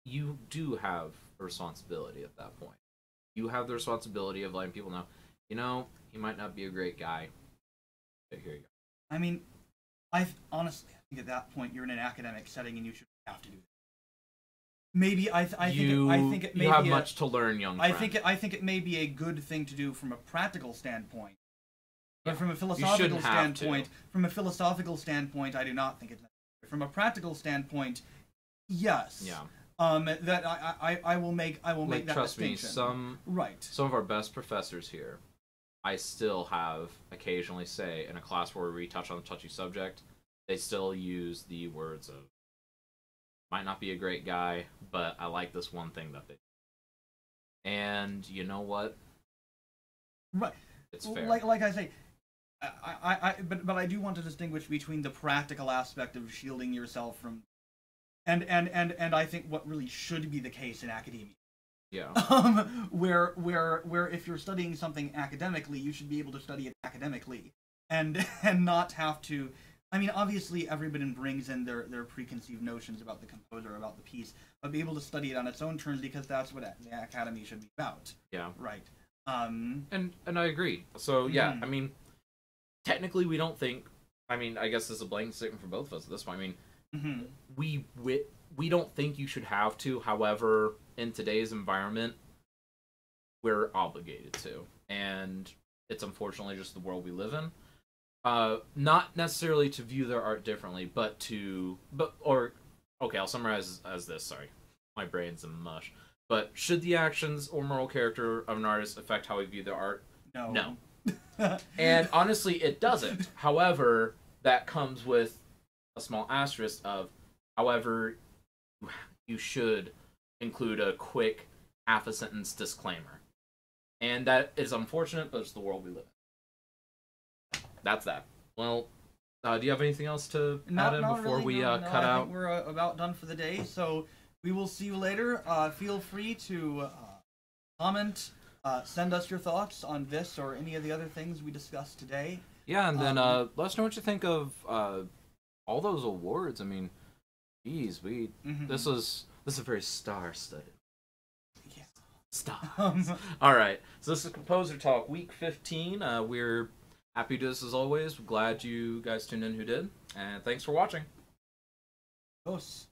you do have a responsibility at that point. You have the responsibility of letting people know, you know, he might not be a great guy. But here you go. I mean, honestly, I think at that point you're in an academic setting and you should have to do that. Maybe I think it may you have be much to learn, young friend. I think it may be a good thing to do from a practical standpoint. But Yeah. from a You philosophical shouldn't have to. standpoint, I do not think it's necessary. From a practical standpoint, yes. Yeah. That I will make Like, that trust me, distinction. some of our best professors here, I still have occasionally say in a class where we touch on a touchy subject, they still use the words of, might not be a great guy, but I like this one thing that they do. And you know what? Right. It's fair. Like I say, but I do want to distinguish between the practical aspect of shielding yourself from, and I think what really should be the case in academia. Yeah. Where if you're studying something academically, you should be able to study it academically, and not have to. I mean, obviously, everybody brings in their preconceived notions about the composer, about the piece, but be able to study it on its own terms, because that's what the academy should be about. Yeah. Right. And I agree. So yeah, I mean, technically we don't think. I mean, I guess this is a blank statement for both of us at this point. I mean, we don't think you should have to. However, in today's environment, we're obligated to, and it's unfortunately just the world we live in. Not necessarily to view their art differently, okay, I'll summarize as this. Sorry, my brain's a mush. But should the actions or moral character of an artist affect how we view their art? No. And honestly, it doesn't. However, that comes with a small asterisk of, however, you should include a quick half a sentence disclaimer. And that is unfortunate, but it's the world we live in. That's that. Well, do you have anything else to add in before we cut I out? think we're about done for the day, so we will see you later. Feel free to comment, send us your thoughts on this or any of the other things we discussed today. Yeah, and then let us know what you think of all those awards. I mean, geez, this is a very star-studded. Yeah. Stars. All right, so this is Composer Talk, week 15. We're happy to do this as always. Glad you guys tuned in who did, and thanks for watching. Os.